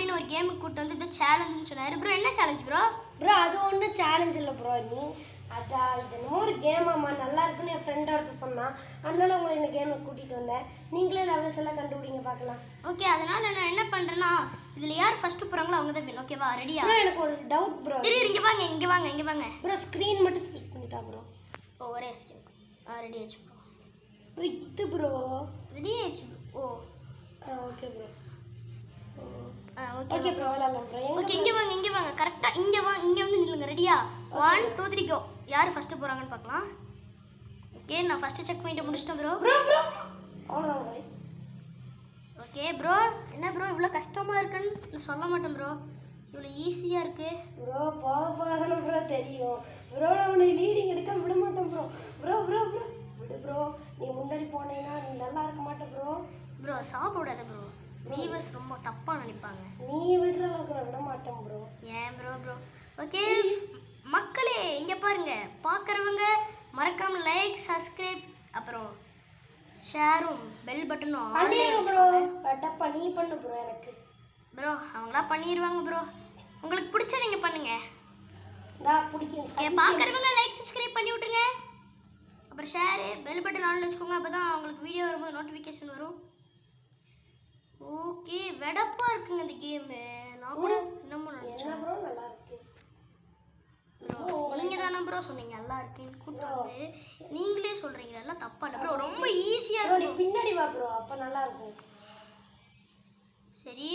அப்படின்னு ஒரு கேமுக்கு கூட்டு வந்து இது சேலஞ்சுன்னு சொன்னார். ப்ரோ என்ன சேலஞ்ச் ப்ரோ? ப்ரோ அது ஒன்றும் சேலஞ்ச் இல்லை ப்ரோ. நீ அதான் இது என்னமோ ஒரு கேமாம்மா நல்லா இருக்குன்னு என் ஃப்ரெண்ட் ஒருத்தர் சொன்னான். அதனால உங்களை இந்த கேமுக்கு கூட்டிகிட்டு வந்தேன். நீங்களே லெவல்ஸ் எல்லாம் கண்டுபிடிங்க பார்க்கலாம். ஓகே, அதனால நான் என்ன பண்ணுறேன்னா இதில் யார் ஃபஸ்ட்டு போகிறாங்களோ அவங்க தான் வின். ஓகேவா? ரெடியா? ப்ரோ எனக்கு ஒரு டவுட் ப்ரோ. இங்கே வாங்க இங்கே வாங்க இங்கே வாங்க. ப்ரோ ஸ்க்ரீன் மட்டும் ஸ்விட்ச் பண்ணிட்டா ப்ரோ. ஓ ஒரே ஸ்டெப். ரெடி ஆயிடுச்சு ப்ரோ. ப்ரோ இது ப்ரோ ரெடி ஆயிடுச்சு ப்ரோ. ஓ okay bro. Okay okay bro விளாட்லாம் ப்ரோ. ஓகே இங்கே வாங்க கரெக்டாக இங்கே இங்கே வந்து நில்லுங்க. ரெடியா? 1 2 3 கோ. யார் ஃபஸ்ட்டு போகிறாங்கன்னு பார்க்கலாம். ஓகே நான் ஃபஸ்ட்டு செக் பண்ணிட்டு முடிச்சிட்டேன் ப்ரோ. அவ்வளோதான் ப்ரோ. Okay bro. என்ன ப்ரோ இவ்வளோ கஷ்டமாக இருக்குன்னு நான் சொல்ல மாட்டேன் ப்ரோ. இவ்வளோ ஈஸியாக இருக்குது ப்ரோ. போக போதானே ப்ரோ தெரியும் ப்ரோ. நான் உன்னை லீடிங் எடுக்க விட மாட்டேன் ப்ரோ. ப்ரோ ப்ரோ ப்ரோ விடு ப்ரோ. நீ முன்னாடி போனேன்னா நீ நல்லா இருக்க மாட்டே ப்ரோ. ப்ரோ சாப்பிடாத ப்ரோ. வீவர்ஸ் ரொம்ப தப்பாக நினைப்பாங்க. நீ விடுற அளவுக்கு நான் விட மாட்டேன் ப்ரோ. ஏன் ப்ரோ? ஓகே மக்களே இங்கே பாருங்க, பார்க்குறவங்க மறக்காமல் லைக் சப்ஸ்கிரைப் அப்புறம் ஷேரும் பெல் பட்டனும் ப்ரோ. டப்பா நீ பண்ணு ப்ரோ. எனக்கு ப்ரோ அவங்களா பண்ணிடுவாங்க ப்ரோ. உங்களுக்கு பிடிச்சா நீங்கள் பண்ணுங்க. நான் பிடிக்கும். பார்க்குறவங்க லைக் சப்ஸ்கிரைப் பண்ணி விட்ருங்க. அப்புறம் ஷேரு பெல் பட்டன் ஆன் வச்சுக்கோங்க. அப்போ தான் உங்களுக்கு வீடியோ வரும்போது நோட்டிஃபிகேஷன் வரும். ஓகே வெடப்பாக இருக்குங்க இந்த கேமு. நான் கூட இன்னமும் நினச்சேன் ப்ரோ நல்லா இருக்கு. நீங்கள் தானே ப்ரோ சொன்னீங்க நல்லா இருக்குன்னு கூப்பிட்டு வந்து நீங்களே சொல்கிறீங்க எல்லாம் தப்பா இல்லை ப்ரோ. ரொம்ப ஈஸியாக இருக்கும். நீ பின்னாடி வா ப்ரோ. அப்போ நல்லா இருக்கும். சரி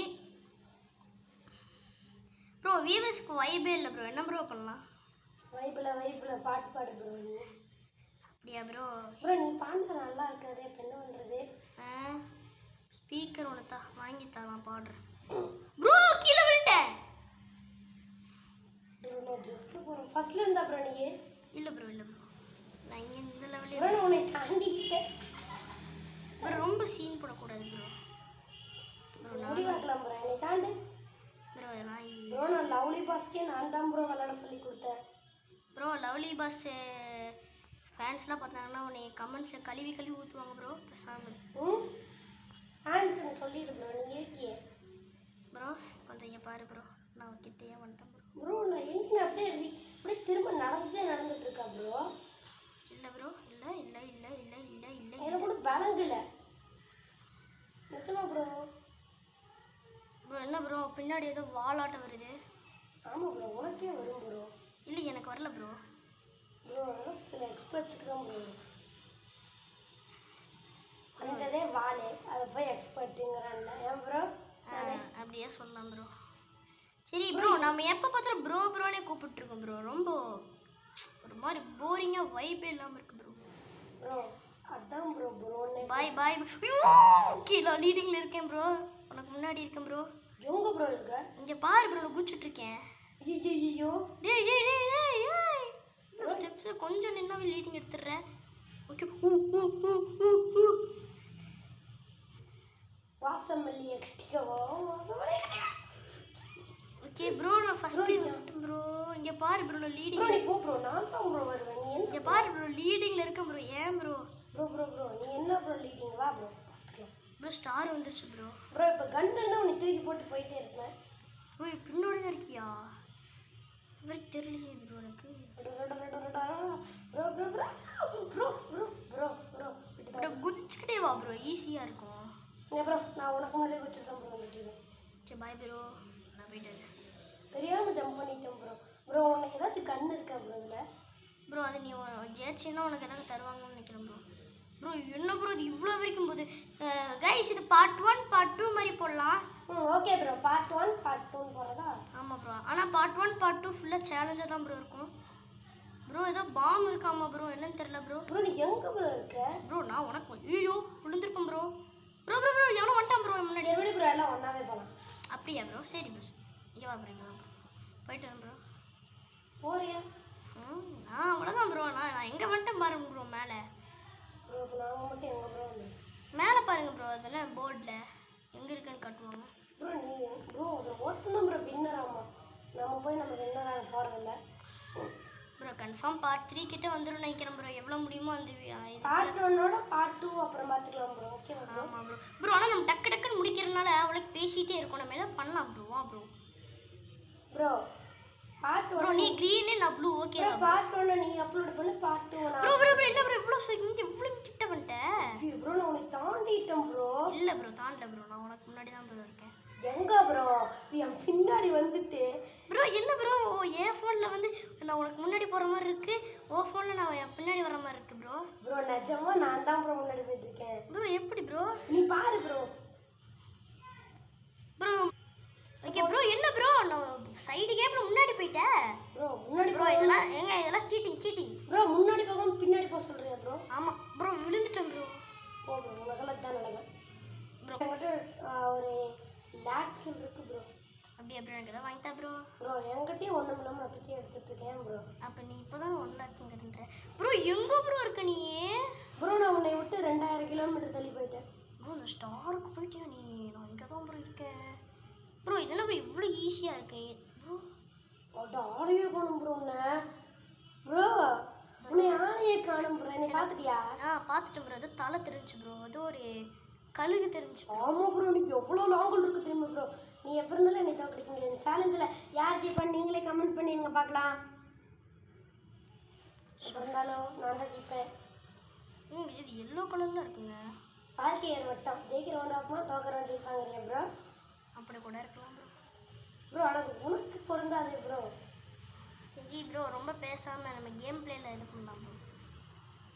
ப்ரோ. வீவர்ஸ்க்கு வைபே இல்லை ப்ரோ. என்ன ப்ரோ பண்ணலாம்? வைப்பில் பாட்டு பாடு ப்ரோ. நீ அப்படியா ப்ரோ? ப்ரோ நீ பாட்டு நல்லா இருக்காது. இப்போ என்ன பண்ணுறது? ஸ்பீக்கர் ஒன்று வாங்கித்தா நான் பாடுறேன். ப்ரோ கீழே விழுந்தேன். நான் ஜஸ்ட் போகிறேன். ஃபர்ஸ்ட்ல இருந்தா ப்ரோ நீ? இல்லை ப்ரோ நான் இங்கே இந்த லெவலில் ப்ரோ உன்னை தாண்டிக்கிட்டேன் ப்ரோ. ரொம்ப சீன் போடக்கூடாது ப்ரோ. முடி வைக்கலாம் ப்ரோ. என்னை தாண்டு ப்ரோ. நான் லவ்லி பாஸ்க்கே நான் தான் ப்ரோ விளையாட சொல்லி கொடுத்தேன் ப்ரோ. லவ்லி பாஸ் ஃபேன்ஸ்லாம் பார்த்தாங்கன்னா உன்னை கமெண்ட்ஸில் கழுவி ஊற்றுவாங்க ப்ரோ. பேசாமல் ஃபேன்ஸ்க்கு நான் சொல்லிடு ப்ரோ. நீ இருக்கியே ப்ரோ. கொஞ்சம் இங்கே பாரு ப்ரோ. நான் கிட்டேயே வந்துட்டேன் ப்ரோ. ப்ரோ நான் என்ன அப்படியே திரும்ப நடந்துட்டு இருக்கா ப்ரோ? இல்லை ப்ரோ. இல்லை எனக்கு கூட விளங்கல நிச்சயமா ப்ரோ. ப்ரோ என்ன ப்ரோ பின்னாடி ஏதோ வாலாட்டம் வருது. ஆமாம் ப்ரோ. உனக்கே வரும் ப்ரோ. இல்லை எனக்கு வரல ப்ரோ. அதெல்லாம் சில எக்ஸ்பர்ட்ஸுக்கு தான் ப்ரோ. வந்ததே வாழை அதை போய் எக்ஸ்பர்ட்டுங்கிறான்ல. ஏன் ப்ரோ? அப்படியே சொல்லலாம் ப்ரோ. சரி ப்ரோ நம்ம எப்போ பார்த்தாலும் ப்ரோனே கூப்பிட்டுருக்கோம் ப்ரோ. ரொம்ப ஒரு மாதிரி போரிங்காக வைப்பே இல்லாமல் இருக்கு ப்ரோ. அதான் ப்ரோ ப்ரோனே. பாய். கீழே லீடிங்கில் இருக்கேன் ப்ரோ. உனக்கு முன்னாடி இருக்கேன் ப்ரோ. எங்க ப்ரோ இருக்க? இங்கே பாரு ப்ரோ. நான் குச்சிட்டு இருக்கேன். ஐயோ ஸ்டெப்ஸ் கொஞ்சம் நின்னாவே லீடிங் எடுத்துடுறேன். ஓகே வாசமல்லியை கட்டிக்கவோ. ஓகே ப்ரோ நான் ஃபர்ஸ்ட் ப்ரோ. இங்கே பாரு ப்ரோ நான் லீடிங். நீ போ ப்ரோ. நான் தான் ப்ரோ வருவேன். நீ இங்கே பாரு ப்ரோ லீடிங்கில் இருக்கேன் ப்ரோ. ஏன் ப்ரோ? ப்ரோ நீ என்ன ப்ரோ லீடிங்? வா ப்ரோ பார்த்துக்கலாம். ப்ரோ ஸ்டார் வந்துருச்சு ப்ரோ. இப்போ கன் இருந்தால் உன்னை தூக்கி போட்டு போயிட்டே இருப்பேன். ப்ரோ பின்னோடி தான் இருக்கியா? இவருக்கு தெரியலையே ப்ரோ எனக்கு. ப்ரோ குதிச்சுக்கிட்டே வா ப்ரோ. ஈஸியாக இருக்கும். ப்ரோ நான் உனக்கு முன்னாடியே குதிச்சுட்டு ப்ரோ வந்துட்டு. சரி பாய் ப்ரோ. நான் போயிட்டேன். தெரியாமல் ஜம்ப் பண்ணிட்டேன் ப்ரோ. உனக்கு ஏதாச்சும் கண் இருக்கா ப்ரோ இதில்? ப்ரோ அது நீ ஜெயிச்சின்னா உனக்கு எதாவது தருவாங்கன்னு நினைக்கிறேன் ப்ரோ. என்ன ப்ரோ இது இவ்வளோ வரைக்கும் போது கைஸ். இது பார்ட் 1 பார்ட் 2 மாதிரி போடலாம். Okay bro. பார்ட் 1 பார்ட் 2 போகிறதா? ஆமாம் ப்ரோ. ஆனால் பார்ட் 1 பார்ட் 2 ஃபுல்லாக சேலஞ்சாக தான் ப்ரோ இருக்கும் ப்ரோ. ஏதோ பாம் இருக்காமா ப்ரோ? என்னன்னு தெரியல ப்ரோ. நீ எங்கே ப்ரோ இருக்க? ப்ரோ நான் உனக்கு ஐயோ விழுந்திருப்பேன் ப்ரோ. ப்ரோ எவனோ வந்துட்டான் ப்ரோ முன்னாடி. எப்படி ப்ரோ எல்லாம் ஒன்றாவே போகலாம்? அப்படியா ப்ரோ? சரி ப்ரோ. இங்கே வா ப்ரோ. போயிட்டு வரேன் ப்ரோ. போறியா? அவ்வளோதான் ப்ரோ. நான் எங்கே வந்துட்டேன் பாருங்க ப்ரோ. மேலே ப்ரோ இப்போ நாங்கள் மட்டும் எங்கே ப்ரோ வந்து மேலே பாருங்க ப்ரோ. அதெல்லாம் போர்டில் எங்கே இருக்குன்னு காட்டுவாங்க ப்ரோ. ப்ரோ அது ஒருத்தன் தான் ப்ரோ வின்னர். ஆமாம் நம்ம போய் நம்ம வின்னர் ஆக போகிறதில்ல. ப்ரோ கன்ஃபார்ம் பார்ட் 3 கிட்ட வந்துடும் நினைக்கிறேன் ப்ரோ. எவ்வளோ முடியுமோ அந்த பார்ட் 1ஓட பார்ட் 2 அப்புறம் பார்த்துக்கலாம் ப்ரோ. ஓகேவா ப்ரோ? ஆமாம் ப்ரோ. ப்ரோ ஆனால் நம்ம டக்கு டக்குன்னு முடிக்கிறதுனால அவளுக்கு பேசிகிட்டே இருக்கோம். நம்ம என்ன பண்ணலாம் ப்ரோ? வா ப்ரோ. ப்ரோ பார்ட் ப்ரோ 1 நீ க்ரீனு நான் ப்ளூ ஓகேவா? பார்ட் 1 நீ அப்லோட் பண்ணு, பார்ட் 2 ப்ரோ ப்ரோ ப்ரோ என்ன ப்ரோ இவ்வளோ இவ்வளோ கிட்ட வந்துட்டேன்? ப்ரோ நான் உன்னை தாண்டிட்டேன் ப்ரோ. இல்லை ப்ரோ தாண்டல ப்ரோ, நான் உனக்கு முன்னாடி தான் ப்ரோ இருக்கேன். எங்க ப்ரோ என் பின்னாடி வந்துட்டு? ப்ரோ என்ன ப்ரோ என் ஃபோனில் வந்து நான் உனக்கு முன்னாடி போகிற மாதிரி இருக்கு, உன் ஃபோனில் நான் என் பின்னாடி வர மாதிரி இருக்கு ப்ரோ. ப்ரோ நிஜமா நான் தான் ப்ரோ முன்னாடி போயிட்டு இருக்கேன். ப்ரோ எப்படி ப்ரோ? நீ பாரு ப்ரோ. ப்ரோ ஓகே ப்ரோ என்ன ப்ரோ நான் சைடு கேப்பில் முன்னாடி போயிட்டேன். ப்ரோ முன்னாடி ப்ரோ இதெல்லாம் இதெல்லாம் சீட்டிங். ப்ரோ முன்னாடி போகாம பின்னாடி போக சொல்றியா ப்ரோ? ஆமாம் ப்ரோ விழுந்துட்டேன் ப்ரோ. போ ப்ரோ உனக்கெல்லாம் தான் நடக்கும் ப்ரோ. என்கிட்ட ஒரு லேக்ஸ் இருக்கு ப்ரோ. அப்படியே ப்ரோ எனக்கு எதாவது வாங்கிட்டா ப்ரோ? ப்ரோ என்கிட்டயும் ஒன்றும் இல்லாமல் நான் பிச்சை எடுத்துட்டு இருக்கேன் ப்ரோ. அப்போ நீ இப்போ தான் 1 லேக்குங்கிறன்ற ப்ரோ. எங்கே ப்ரோ இருக்க நீ? ப்ரோ நான் உன்னை விட்டு 2000 கிலோமீட்டர் தள்ளி போயிட்டேன் ப்ரோ. இந்த ஸ்டாருக்கு போயிட்டியா நீ? நான் இங்கே தான் ப்ரோ இருக்கேன் ப்ரோ. இதெல்லாம் ப்ரோ இவ்வளோ ஈஸியாக இருக்கேன் ப்ரோ. அட ஆடையே காணும் ப்ரோ உன்னை. ப்ரோ உன்னை ஆடையே காணும் ப்ரோ. என்னை பார்த்துட்டியா? பார்த்துட்டேன் ப்ரோ. அது தலை தெரிஞ்சு ப்ரோ, அது ஒரு கழுகு தெரிஞ்சு. ஆமாம் ப்ரோ நீ எவ்வளோ லாங்கில் இருக்கு தெரியுமா ப்ரோ? நீ எப்போ இருந்தாலும் என்னை தோக்கடிக்க முடியாது. சேலஞ்சில் யார் ஜெயிப்பான்னு நீங்களே கமெண்ட் பண்ணிடுங்க பார்க்கலாம். எப்போ இருந்தாலும் நான் தான் ஜெயிப்பேன். இது எல்லோ கலரில் இருக்குங்க. வாழ்க்கை ஏர் வட்டம் ஜெயிக்கிறவன் தான் அப்பமா தோக்கிறவன் ஜெயிப்பாங்கறியா ப்ரோ? அப்படி கூட இருக்கலாம் ப்ரோ. ப்ரோ ஆனால் அது உனக்கு பொருந்தாதே ப்ரோ. சரி ப்ரோ ரொம்ப பேசாமல் நம்ம கேம் பிளேயில் இது பண்ணலாம் ப்ரோ.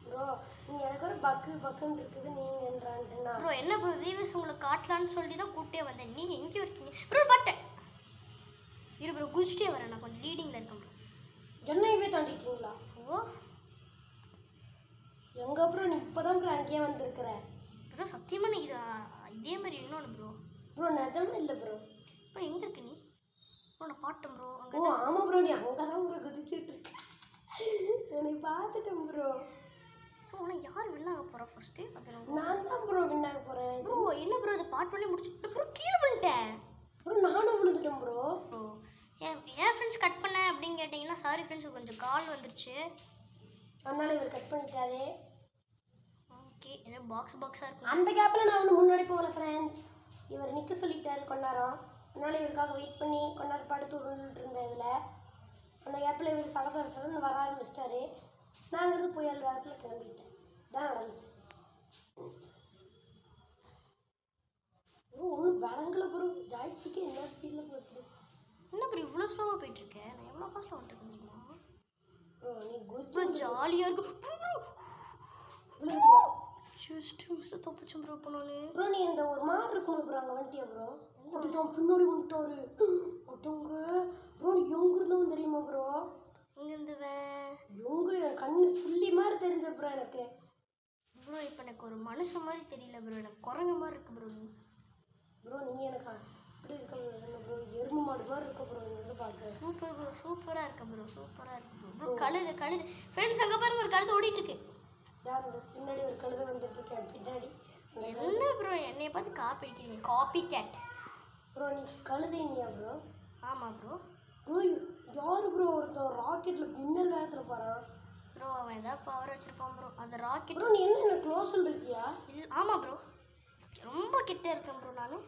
ப்ரோ நீங்கள் எனக்கு ஒரு பக்குன்னு இருக்குது நீங்கள் என்றான்ட்டுனா ப்ரோ என்ன ப்ரோ வீவர்ஸ் உங்களுக்கு காட்டலான்னு சொல்லி தான் கூப்பிட்டே வந்தேன். நீங்கள் எங்கே இருக்கீங்க ப்ரோ? பாட்டேன் இரு ப்ரோ, குதிச்சிட்டே வரேன். நான் கொஞ்சம் லீடிங்கில் இருக்கேன் ப்ரோ. என்னையவே தாண்டிட்டீங்களா? ஓ எங்கே ப்ரோ நீ இப்போ தான் ப்ரோ அங்கேயே வந்திருக்கிற? ப்ரோ சத்தியமாக நீ இதே மாதிரி இன்னொன்று ப்ரோ. ப்ரோ நிஜமா இல்லை ப்ரோ. ப்ரோ எங்கே இருக்கு நீ? ப்ரோ நான் பாட்டேன் ப்ரோ. ஓ அங்கே ஆமாம் ப்ரோ நீ அங்கே தான் ப்ரோ குதிச்சுட்டு இருக்க. என்னை பார்த்துட்டேன் ப்ரோ. ப்ரோ ஆனால் யார் வின்னாக போகிறா ஃபஸ்ட்டு? அது நான் தான் ப்ரோ வின்னாக போகிறேன். ப்ரோ என்ன ப்ரோ அது பார்ட் 1 முடிச்சுட்டு ப்ரோ கீழே விழுந்துட்டேன் ப்ரோ. நானும் விழுந்துட்டேன் ப்ரோ. ப்ரோ ஏன் ஃப்ரெண்ட்ஸ் கட் பண்ணேன் அப்படின்னு கேட்டிங்கன்னா சாரி ஃப்ரெண்ட்ஸ் கொஞ்சம் கால் வந்துருச்சு. அதனால இவர் கட் பண்ணிட்டாரு. ஓகே என்ன பாக்ஸாக இருக்கு. அந்த கேப்பில் நான் ஒன்று முன்னாடி போகல ஃப்ரெண்ட்ஸ். இவர் நிற்க சொல்லிட்டாரு கொண்டாரம். அதனால இவருக்காக வெயிட் பண்ணி கொண்டாடு படுத்து விழுந்துட்டு இருந்தேன் இதில். அந்த கேப்பில் இவர் சடன்னு வர ஆரம்பிச்சிட்டாரு. நாங்கள் இருந்து புயல் வேகத்தில் கிளம்பிட்டேன். தான் நடந்துச்சு. ஒன்றும் விளங்கல ப்ரோ. ஜாய்ஸ்டிக்கே என்ன ஸ்பீடில் போயிட்டு என்ன ப்ரோ இவ்வளோ ஸ்லோவாக போயிட்டுருக்கேன்? நான் எவ்வளோ ஃபாஸ்ட்டாக வந்துட்டு தெரியுமா ப்ரோ? நீ ப்ரோ ஜாலியாக இருக்கு ப்ரோ. ஜஸ்ட் மிஸ் தப்பிச்சேன் ப்ரோ இப்போ நான். ப்ரோ நீ இந்த ஒரு மாடு இருக்கணும் ப்ரோ அங்கே வந்துட்டியா ப்ரோ? வந்துட்டோம் பின்னாடி வந்துட்டாரு ஒட்டவங்க ப்ரோ. நீ எங்கிருந்தோம் தெரியுமா ப்ரோ? எங்கேருந்துவேன்? எங்க என் கண்ணு புள்ளி மாதிரி தெரிஞ்ச ப்ரோ எனக்கு. ப்ரோ இப்போ எனக்கு ஒரு மனுஷன் மாதிரி தெரியல ப்ரோ, எனக்கு குரங்கு மாதிரி இருக்கு ப்ரோ. ப்ரோ நீ எனக்கு அப்படி இருக்க ப்ரோ. எருமை மாடு மாதிரி இருக்க ப்ரோ. இங்கே பார்க்க சூப்பர் ப்ரோ, சூப்பராக இருக்கு ப்ரோ, சூப்பராக இருக்கு ப்ரோ. ப்ரோ கழுது ஃப்ரெண்ட்ஸ் அங்கே பாருங்க ஒரு கழுது ஓடிட்டு இருக்கு. யார் பின்னாடி ஒரு கழுதை வந்துட்டு இருக்கேன் பின்னாடி. என்ன ப்ரோ என்னைய பார்த்து காப்பி அடிக்கிறீங்க? Copy cat bro. நீ கழுதைனியா ப்ரோ? ஆமாம் ப்ரோ. ப்ரோ யார் ப்ரோ ஒருத்தன் ராக்கெட்டில் மின்னல் வேகத்தில் போகிறான் ப்ரோ? அவன் ஏதாவது பவர் வச்சுருப்பான் ப்ரோ. அந்த ராக்கெட். ப்ரோ நீ என்ன க்ளோஸில் இருக்கியா? இல்லை ஆமாம் ப்ரோ ரொம்ப கிட்ட இருக்கேன் ப்ரோ நான்.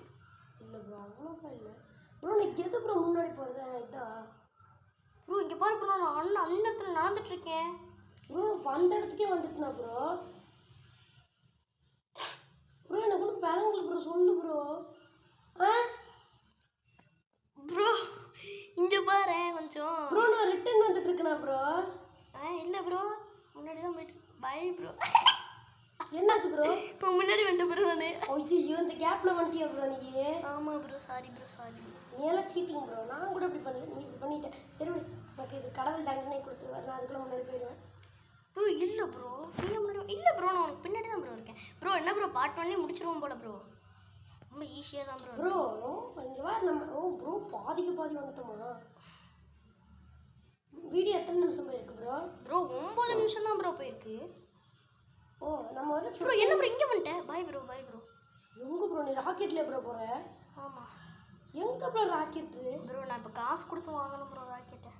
இல்லை ப்ரோ அவ்வளோக்கா இல்லை ப்ரோ. நீ எது ப்ரோ முன்னாடி போகிறது? இதா ப்ரோ இங்கே பாரு ப்ரோ நான் அந்த இடத்துல நடந்துட்டுருக்கேன் ப்ரோ. வந்த இடத்துக்கே வந்துட்டுனா ப்ரோ? ப்ரோ எனக்கு ஒன்றும் விளங்கல ப்ரோ. சொல்லு ப்ரோ. ப்ரோ இங்கே பாரு கொஞ்சம். ப்ரோ நான் ரிட்டர்ன் வந்துட்டு இருக்கேனா ப்ரோ? இல்லை ப்ரோ முன்னாடி தான் போயிட்டு. Bye bro. என்னாச்சு ப்ரோ? இப்போ முன்னாடி வந்துட்டு ப்ரோ நான். ஐயோ இந்த கேப்பில் வந்துட்டியா ப்ரோ நீ? ஆமாம் ப்ரோ சாரி ப்ரோ சாரி. நீ எல்லாம் சீட்டிங் ப்ரோ. நான் கூட இப்படி பண்ணல, நீ இப்படி பண்ணிட்டேன். சரி எனக்கு இது கடவுள் தண்டனை கொடுத்துருவார். நான் அதுக்குள்ளே முன்னாடி போயிடுவேன் ப்ரோ. இல்லை ப்ரோ முன்னாடி இல்லை ப்ரோ. நான் உனக்கு பின்னாடி தான் ப்ரோ இருக்கேன் ப்ரோ. என்ன ப்ரோ பார்ட் 1 முடிச்சிருவோம் போல ப்ரோ. ரொம்ப ஈஸியாக தான் ப்ரோ. ப்ரோ ரொம்ப இங்கே வா நம்ம. ப்ரோ பாதிக்கு பாதி வந்துட்டோமா? வீடியோ எத்தனை நிமிஷம் போயிருக்கு ப்ரோ? ப்ரோ 9 நிமிஷம் தான் ப்ரோ போயிருக்கு. ஓ நம்ம வந்து ப்ரோ என்ன ப்ரோ இங்கே வந்துட்டேன். Bye bro bye bro. எங்கே ப்ரோ நீ ராக்கெட்லேயே ப்ரோ போகிற? ஆமாம் எங்கே ப்ரோ ராக்கெட்டு? ப்ரோ நான் இப்போ காசு கொடுத்து வாங்கணும் ப்ரோ ராக்கெட்டை.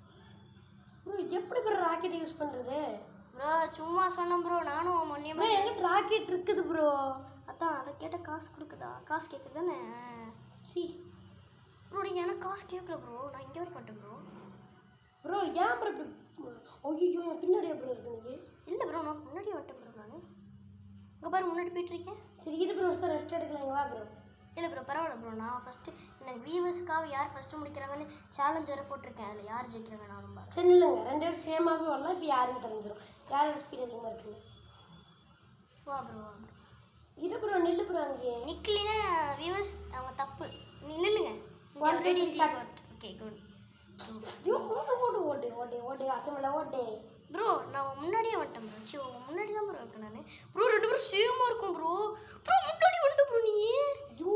ப்ரோ எப்படி ப்ரோ ராக்கெட் யூஸ் பண்ணுறது? ப்ரோ சும்மா சொன்னேன் ப்ரோ, நானும் முன்னே ப்ரோ எங்கிட்ட ராக்கெட் இருக்குது ப்ரோ. அதான் அதை கேட்டால் காசு கொடுக்குதா? காசு கேட்குது தானே? சி ப்ரோ நீங்கள் எனக்கு காசு கேட்கல ப்ரோ, நான் இங்கே வரைக்கும் வந்துட்டேன் ப்ரோ. ப்ரோ ஏன் ப்ரோ இப்படி ஐயோ என் பின்னாடியே ப்ரோ இருக்கு நீ? இல்லை ப்ரோ, நான் முன்னாடியே வந்துட்டேன் ப்ரோ. நான் இங்கே பாரு முன்னாடி போயிட்டுருக்கேன். சரி இரு ப்ரோ, சார் ரெஸ்ட் எடுக்கலாம், இங்க வா ப்ரோ. இல்லை ப்ரோ பரவாயில்ல ப்ரோ, நான் ஃபஸ்ட்டு எனக்கு வியூவர்ஸுக்காக யார் ஃபஸ்ட்டு முடிக்கிறாங்கன்னு சேலஞ்ச் வேறு போட்டிருக்கேன். அதில் யார் ஜெயிக்கிறாங்க நானும் பாரு. சரி இல்லைங்க, 2 பேரும் சேமாகவே வரலாம். இப்போ யாருன்னு தெரிஞ்சிடும் யாரோட ஸ்பீட் அதிகமாக இருக்குன்னு. வா ப்ரோ வா ப்ரோ. இரு ப்ரோ, நில்லு ப்ரோ அங்கேயே. நிற்கலினா வியூவர்ஸ் அவங்க தப்பு. நீ நில்லுங்க. 1 2 3 ஸ்டார்ட். Okay good. ஐயோ ஓடு ஓடு ஓடு ஓடு ஓடு அச்சமல ஓடு. ப்ரோ நான் முன்னாடியே வந்துட்டேன் ப்ரோ. சி முன்னாடி தான் ப்ரோ இருக்கேன் நான். ப்ரோ 2 பேரும் சேமாக இருக்கும் ப்ரோ. ப்ரோ முன்னாடி வந்துட்டு ப்ரோ நீ. ஐயோ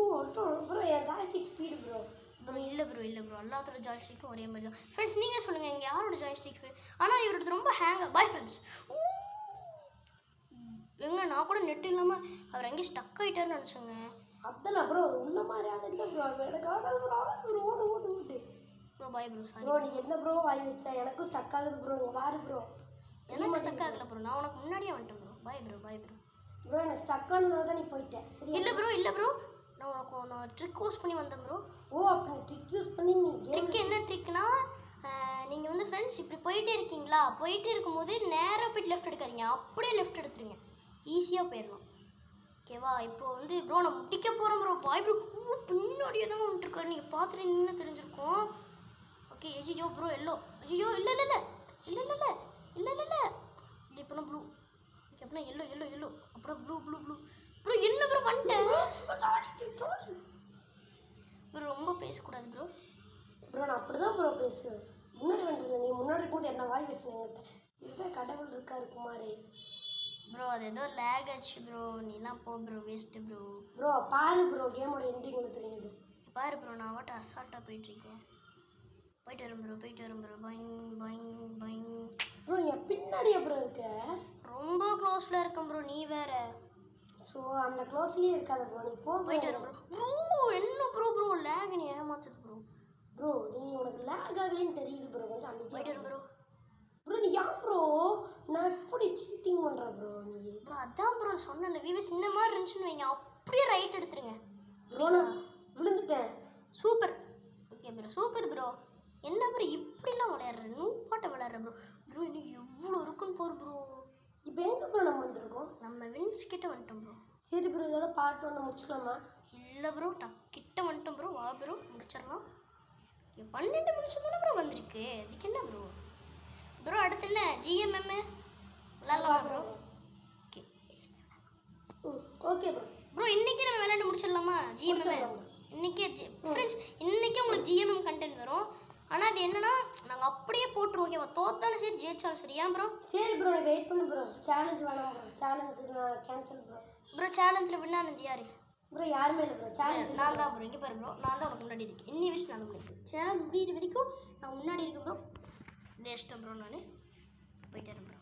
ப்ரோ என் ஜாய்ஸ்டிக் ஸ்பீடு ப்ரோ. ப்ரோ இல்லை ப்ரோ எல்லாத்தோட ஜாய்ஸ்டிக்கும் ஒரே மாதிரி தான். ஃப்ரெண்ட்ஸ் நீங்கள் சொல்லுங்கள் இங்கே யாரோட ஜாய்ஸ்டிக் ஃப்ரெண்ட்? ஆனால் இவரோட ரொம்ப ஹேங்காக. Bye friends. எங்க நான் கூட நெட் இல்லாமல் அவர் எங்கேயும் ஸ்டக் ஆகிட்டாருன்னு நினச்சோங்க. அதெல்லாம் ப்ரோ உள்ள மாதிரி ஆள் இல்லை ப்ரோ. எனக்கு ஆகாது ப்ரோ, ஆகாது ப்ரோ, ஓடு ஓடு ஓடு. Bro bye bro. Sorry bro நீ என்ன ப்ரோ வாய் வச்சா? எனக்கும் ஸ்டக் ஆகுது ப்ரோ. இங்கே வாரு ப்ரோ. எனக்கு ஸ்டக் ஆகல ப்ரோ, நான் உனக்கு முன்னாடியே வந்துட்டேன் bro. Bye bro bye bro. Bro எனக்கு ஸ்டக் ஆனதுனால தான் நீ போயிட்டேன். சரி இல்லை ப்ரோ நான் உனக்கு நான் ட்ரிக் யூஸ் பண்ணி வந்தேன் ப்ரோ. ஓ அப்போ நீ ட்ரிக் யூஸ் பண்ணி நீ ட்ரிக் என்ன ட்ரிக்னா, நீங்கள் வந்து ஃப்ரெண்ட்ஸ் இப்படி போயிட்டே இருக்கீங்களா, போயிட்டே இருக்கும்போது நேராக போய்ட்டு லெஃப்ட் எடுக்காதீங்க, அப்படியே லெஃப்ட் எடுத்துருங்க, ஈஸியாக போயிடலாம். ஓகேவா? இப்போ வந்து ப்ரோ நான் முடிக்க போகிறோம் ப்ரோ. Bye bro. பின்னாடியே தான் வந்துட்டுருக்காரு, நீங்கள் பார்த்துட்டு இன்னும் தெரிஞ்சிருக்கோம். ஓகே ஐயோ ப்ரோ எல்லோ. ஐயோ இல்லை இல்லை இல்லை இல்லை இல்லை இல்லை இல்லை இல்லை இல்லை இது இப்போ ப்ளூ. ஓகே அப்படின்னா எல்லோ அப்புறம் ப்ளூ ப்ரோ என்ன ப்ரோ பண்ணிட்டேன் ப்ரோ. ரொம்ப பேசக்கூடாது ப்ரோ. ப்ரோ நான் அப்படி தான் ப்ரோ பேசுவேன். முன்னாடி வந்து நீ முன்னாடி இருக்கும்போது என்ன வாய் பேசுனேன் என்கிட்ட. இதுதான் கடவுள் இருக்காரு குமாரே. ப்ரோ அது ஏதோ லேக் ஆச்சு ப்ரோ. நீலாம் போ ப்ரோ, வேஸ்ட்டு ப்ரோ. ப்ரோ பாரு ப்ரோ, கேமோட எண்டிங் உங்களுக்கு தெரியுது. பாரு ப்ரோ, நான் வாட்ட அசால்ட்டாக போயிட்டுருக்கேன். போயிட்டு வரும் ப்ரோ. பைங் பைங் பைங். ப்ரோ நீ பின்னாடி அப்புறம் இருக்க. ரொம்ப க்ளோஸில் இருக்கேன் ப்ரோ, நீ வேற. ஸோ அந்த க்ளோஸ்லேயே இருக்காத ப்ரோ, நீ போயிட்டு வரும் ப்ரோ. என்ன ப்ரோ லேக் நீ ஏமாத்துது ப்ரோ. ப்ரோ நீ உனக்கு லேக் ஆகலைன்னு தெரியுது ப்ரோ. கொஞ்சம் அமைதியாக போயிட்டு வரும் ப்ரோ. ப்ரோ நீ யார் ப்ரோ? நான் எப்படி சீட்டிங் பண்ணுறேன் ப்ரோ நீ? ப்ரோ அதான் ப்ரோ சொன்னேன்ல, வீவர்ஸ் இந்த மாதிரி இருந்துச்சுன்னு வைங்க, அப்படியே ரைட் எடுத்துருங்க. ப்ரோ நான் விழுந்துட்டேன். Super. Okay bro super bro. என்ன ப்ரோ இப்படிலாம் விளையாடுற, நூப்பாட்டை விளையாடுற ப்ரோ. ப்ரோ இன்னும் எவ்வளோ இருக்குன்னு போகிற ப்ரோ. இப்போ எங்கே ப்ரோ நம்ம வந்திருக்கோம்? நம்ம வின்ஸ் கிட்ட வந்துட்டோம் ப்ரோ. சரி ப்ரோ இதோட பார்ட் 1 முடிச்சுக்கலாமா? இல்லை ப்ரோ கிட்ட வந்துட்டோம் ப்ரோ. வா ப்ரோ முடிச்சிடலாம். 12 நிமிஷம் தானே ப்ரோ வந்திருக்கு, அதுக்கு என்ன ப்ரோ? ப்ரோ அடுத்து என்ன GMM விளாட்லாமா bro? Okay okay bro. Bro இன்றைக்கி நம்ம விளையாண்டு முடிச்சிடலாமா GMM? இன்றைக்கே ஃப்ரெண்ட்ஸ் இன்றைக்கே உங்களுக்கு GMM கண்டென்ட் வரும். ஆனால் அது என்னன்னா நாங்கள் அப்படியே போட்டுருவோம். ஓகேவா? தோத்தாலும் சரி ஜெயிச்சாலும் சரி. ஏன் ப்ரோ? சரி ப்ரோ நீ வெயிட் பண்ணு ப்ரோ. சேலஞ்ச் வேணாம் ப்ரோ. சேலஞ்சு நான் கேன்சல் ப்ரோ. ப்ரோ சேலஞ்சில் வின் ஆனது யார்? ப்ரோ யாருமே இல்லை ப்ரோ. சேலஞ்ச் நான் தான் ப்ரோ. இங்கே பாரு ப்ரோ, நான் தான் உனக்கு முன்னாடி இருக்கேன். இன்னி வரைக்கும் நான் தான் முன்னாடி இருக்கேன். சேலஞ்ச் முடியிற வரைக்கும் நான் முன்னாடி இருக்கேன் ப்ரோ. ஜெயிச்சிட்டேன் ப்ரோ நான். போயிட்டேன் ப்ரோ.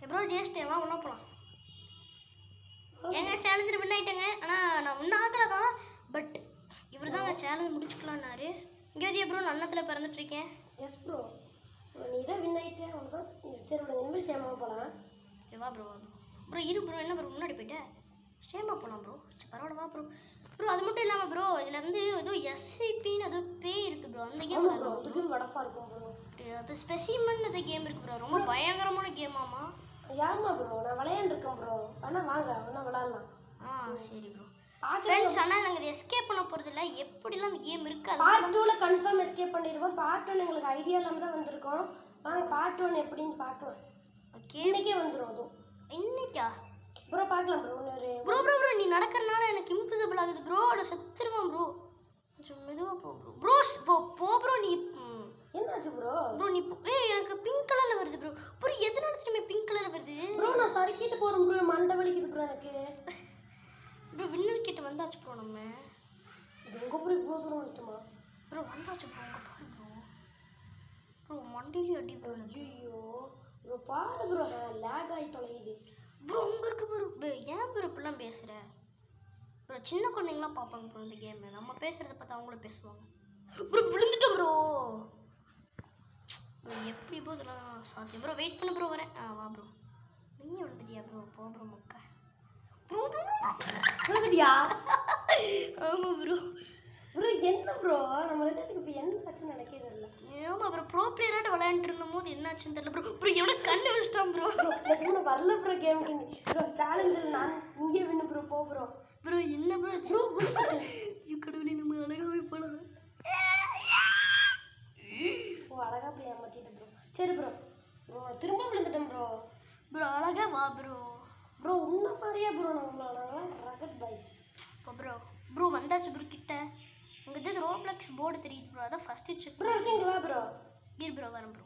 ப்ரோ ஜெயிச்சிட்டேன், வா ஒன்றா போகலாம். ஏங்க சேலஞ்சில் வின் ஆகிட்டேங்க. ஆனால் நான் ஒன்றும் ஆகலை தான். பட் இவர் தாங்க சேலஞ்ச் முடிச்சுக்கலான்னாரு. இங்கே வரையா ப்ரோ, நான் அன்னத்தில் பிறந்துட்டுருக்கேன். S bro. நீ தான் வின் ஆகிட்டே அவ்வளோதான். சரி விட இனிமேல் சேமாக போகலாம். சரி வா ப்ரோ. ப்ரோ இரு ப்ரோ, என்ன ப்ரோ முன்னாடி போயிட்டேன். சேமாக போகலாம் ப்ரோ. சரி பரவாயில்ல வா ப்ரோ. ப்ரோ அது மட்டும் இல்லாமல் ப்ரோ இதில் வந்து ஏதோ SCPன்னு ஏதோ பேய் இருக்குது ப்ரோ. அந்த கேம் ப்ரோ அதுக்கும் வடப்பாக இருக்கும் ப்ரோ. அது ஸ்பெசிமன் அது கேம் இருக்குது ப்ரோ. ரொம்ப பயங்கரமான கேமாமா. யாருமா ப்ரோ? நான் விளையாண்டுருக்கேன் ப்ரோ. ஆனால் வாங்க ஒன்றா விளாட்லாம். சரி ப்ரோ. ஃப்ரெண்ட்ஸ் ஆனால் நாங்கள் எஸ்கேப் பண்ண போகிறதில்ல, எப்படிலாம் அந்த கேம் இருக்காது. பார்ட் 2ல் கன்ஃபார்ம் எஸ்கேப் பண்ணிடுவோம். பார்ட் 1 எங்களுக்கு ஐடியா இல்லாமல் தான் வந்திருக்கோம். வாங்க பார்ட் 1 எப்படின்னு பார்க்கலாம். ஓகே இன்னைக்கே வந்துடும் அதுவும். இன்னைக்கா ப்ரோ பார்க்கலாம் ப்ரோ. ப்ரோ நீ நடக்கிறனால எனக்கு இன்விசிபிள் ஆகுது ப்ரோ. நான் செத்துருவேன் ப்ரோ. கொஞ்சம் மெதுவாக போ ப்ரோ. போ ப்ரோ. நீ என்னாச்சு ப்ரோ? ப்ரோ நீ எனக்கு பிங்க் கலரில் வருது ப்ரோ. ப்ரோ எதனால திரும்ப பிங்க் கலரில் வருது ப்ரோ? நான் சறுக்கிட்டு போகிறேன் ப்ரோ. மண்டை வலிக்குது ப்ரோ எனக்கு. ப்ரோ வின்னர் கிட்ட வந்தாச்சு ப்ரோ. நம்ம இது உங்கள் ப்ரோ இவ்வளோ தூரம் வந்துட்டுமா? ப்ரோ வந்தாச்சு ப்ரோ. உங்கள் பாரு ப்ரோ. ப்ரோ மண்டிலேயே அடி ப்ரோ. ஐயோ ப்ரோ பாரு ப்ரோ. லேக் ஆகி தொலையுது ப்ரோ. உங்க இருக்கு ப்ரோ. ஏன் ப்ரோ இப்படிலாம் பேசுகிற ப்ரோ? சின்ன குழந்தைங்களாம் பார்ப்பாங்க ப்ரோ இந்த கேமு. நம்ம பேசுகிறத பார்த்து அவங்களும் பேசுவாங்க ப்ரோ. விழுந்துட்டோம் ப்ரோ. எப்படி போது சாத்தி ப்ரோ வெயிட் பண்ணு ப்ரோ வரேன் வா ப்ரோ நீ விழுந்துட்டியா ப்ரோ போ ப்ரோ முக்கா ப்ரோ விழுந்துட்டியா? ஆமாம் ப்ரோ ப்ரோ என்ன ப்ரோ நம்ம ரெண்டுத்துக்கு இப்போ என்ன ஆச்சு நடக்கிறது இல்லை. ஆமாம் ப்ரோ ப்ரோ பிளேயராக விளையாண்டுட்டு இருந்தும் போது என்ன ஆச்சுன்னு தெரியல ப்ரோ ப்ரோ எவனுக்கு கண்ணு வச்சிட்டான் ப்ரோ நான் வரல ப்ரோ கேம் ப்ரோ சேலஞ்சில் நான் இங்கே வின்னு ப்ரோ போ ப்ரோ. ப்ரோ என்ன ப்ரோ கடவுளே நம்ம அழகாவே போகலாம் ஓ அழகா போய் ஏமாத்திட்டு ப்ரோ. சரி ப்ரோ ப்ரோ திரும்ப விழுந்துட்டேன் ப்ரோ. ப்ரோ அழகா வா ப்ரோ ப்ரோ உன்ன மாதிரியே ப்ரோ நாங்களாம் ரகட் பாய்ஸ். இப்போ ப்ரோ வந்தாச்சு ப்ரோ கிட்ட உங்கள் இது ரோப்ளக்ஸ் போர்டு தெரியுது ப்ரோ அதான் ஃபஸ்ட்டு செக் ப்ரோ இங்கே வா ப்ரோ. இரு ப்ரோ வரேன் ப்ரோ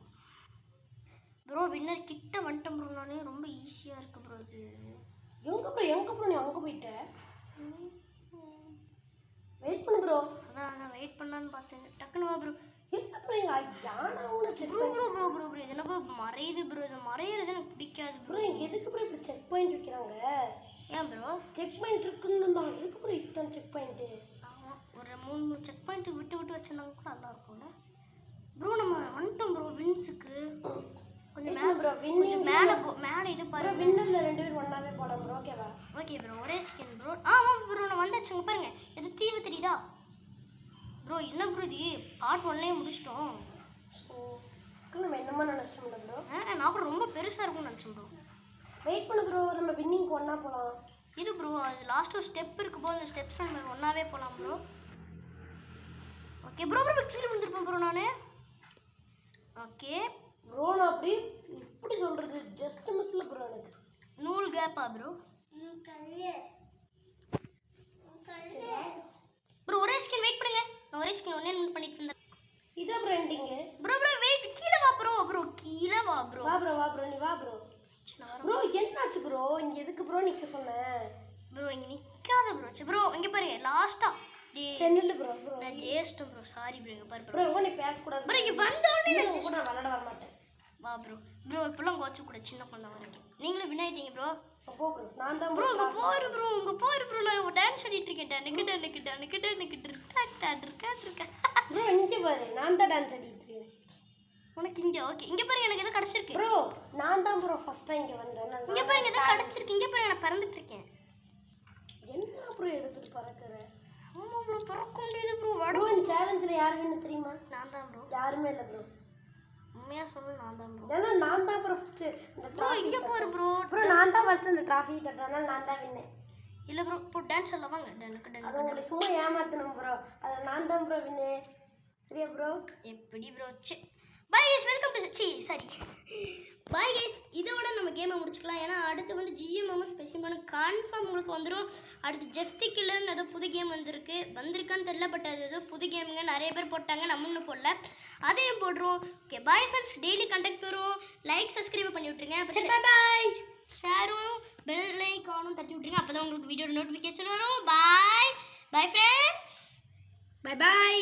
ப்ரோ வின்னர் கிட்ட வந்துட்டேன் ப்ரோ நானே ரொம்ப ஈஸியாக இருக்குது ப்ரோ இது எங்கே ப்ரோ நீ அங்கே போயிட்ட? வெயிட் பண்ணு ப்ரோ. அதான் நான் வெயிட் பண்ணலான்னு பார்த்தேன் டக்குன்னு வா ப்ரோ என்ன ப்ரோ எங்கள் யானை ஒன்று check bro bro bro bro bro இது என்ன ப்ரோ மறையுது ப்ரோ இது மறையிறது எனக்கு பிடிக்காது ப்ரோ இங்கே எதுக்கு ப்ரோ இப்படி செக் பாயிண்ட் வைக்கிறாங்க? ஏன் ப்ரோ செக் பாயிண்ட் இருக்குன்னு தான் எதுக்கு ப்ரோ இத்தனை செக் பாயிண்ட்டு? ஆமாம் ஒரு 3 செக் பாயிண்ட் விட்டு விட்டு வச்சுருந்தாங்க கூட நல்லா இருக்கும்ல ப்ரோ நம்ம வந்துட்டோம் ப்ரோ வின்ஸுக்கு கொஞ்சம் மேலே ப்ரோ கொஞ்சம் மேலே இது ப்ரோ பாருங்க வின்னரில் 2 பேர் ஒன்றாவே போகலாம் ப்ரோ ஓகேவா? ஓகே ப்ரோ ஒரே ஸ்கின் ப்ரோ ஆமாம் ப்ரோ நான் வந்தாச்சுங்க பாருங்க எது தீவு தெரியுதா ப்ரோ என்ன ப்ரோ இது பார்ட் 1லேயே முடிச்சிட்டோம் ஸோ நம்ம என்னமா நினச்சிட்டோம்ல ப்ரோ. நான் கூட ரொம்ப பெருசாக இருக்கும்னு நினச்சேன் ப்ரோ வெயிட் பண்ணு ப்ரோ நம்ம வின்னிங்க்கு ஒன்றா போகலாம். இது ப்ரோ அது லாஸ்ட் ஒரு ஸ்டெப் இருக்கு போது அந்த ஸ்டெப்ஸ் நம்ம ஒன்றாவே போகலாம் ப்ரோ ஓகே ப்ரோ ப்ரோ கீழே வந்துருப்பேன் ப்ரோ நான் ஓகே ப்ரோ நான் அப்படி இப்படி சொல்கிறது ஜஸ்ட் மிஸ்ஸில் ப்ரோ எனக்கு நூல் கேப்பா ப்ரோ ப்ரோ ஒரே ஸ்கின் வெயிட் பண்ணுங்க நான் ஒரே ஸ்கின் ஒன்னே மினிட் பண்ணிட்டு இருந்தேன் இதான் bro ending. Bro bro wait கீழே வா ப்ரோ ப்ரோ கீழே வா ப்ரோ வா ப்ரோ நீ வா ப்ரோ. ப்ரோ என்னாச்சு ப்ரோ இங்கே எதுக்கு ப்ரோ நிற்க சொன்னேன்? ப்ரோ இங்கே நிற்காத ப்ரோ சரி ப்ரோ இங்கே பாருங்க லாஸ்ட்டாக சென்னில் ப்ரோ நான் ஜெயிச்சிட்டேன் ப்ரோ சாரி ப்ரோ இங்கே பாரு ப்ரோ இங்கே நீ பேசக்கூடாது ப்ரோ இங்கே வந்தோடனே நான் கூட விளாட வர மாட்டேன். வா ப்ரோ இப்பெல்லாம் கோச்சு கூட சின்ன குழந்தை வரைக்கும் நீங்களும் வின் ஆயிட்டீங்க ப்ரோ போ ப்ரோ நான் தான் ப்ரோ உங்கள் போயிரு ப்ரோ நான் டான்ஸ் ஆடிட்டு இருக்கேன் டனுக்கிட்ட இருக்கேன் ப்ரோ இங்கே பாரு நான் தான் டான்ஸ் ஆடிட்டு இருக்கேன். உனக்கு இங்கே ஓகே இங்கே பாருங்க எனக்கு எதோ கிடச்சிருக்கு ப்ரோ நான் தான் ப்ரோ ஃபர்ஸ்ட் டைம் இங்கே வந்தேன். இங்கே பாருங்க எதோ கிடச்சிருக்கு இங்கே பாருங்க நான் பறந்துட்டு இருக்கேன். என்ன ப்ரோ எடுத்துட்டு பறக்குறேன்? ஆமாம் ப்ரோ பறக்க முடியுது ப்ரோ ப்ரோ இந்த சேலஞ்சில் யார் வேணும் தெரியுமா? நான் தான் ப்ரோ யாருமே இல்லை ப்ரோ உண்மையாக சொல்லணும் நான் தான் ப்ரோ ஏன்னா நான் தான் ப்ரோ ஃபஸ்ட்டு இந்த ப்ரோ இங்கே போகிற ப்ரோ நான் தான் ஃபஸ்ட்டு இந்த ட்ராஃபி தட்டுறதுனால நான் தான் வின்னேன். இல்லை ப்ரோ இப்போ டான்ஸ் ஆடலாம் வாங்க டனுக்கு அது உங்களை சும்மா ஏமாற்றணும் ப்ரோ அதை நான் தான் ப்ரோ வின்னு. சரியா ப்ரோ? எப்படி bro say bye guys welcome to sorry bye guys இதோட நம்ம கேமை முடிச்சுக்கலாம் ஏன்னா அடுத்து வந்து ஜிஎம்எம் ஸ்பெசிமான கன்ஃபார்ம் உங்களுக்கு வந்துடும். அடுத்து ஜெஃப்தி கில்லர்னு ஏதோ புது கேம் வந்திருக்கான்னு தெரியல பட் அது ஏதோ புது கேமுங்க நிறைய பேர் போட்டாங்க நம்ம இன்னும் போடல அதையும் போடுறோம். Okay bye friends daily conduct வரும் லைக் சப்ஸ்கிரைப் பண்ணி விட்ருங்க பாய் ஷேரும் பெல் ஐகானும் தட்டி விட்ருங்க அப்போ தான் உங்களுக்கு வீடியோட நோட்டிஃபிகேஷன் வரும். Bye friends bye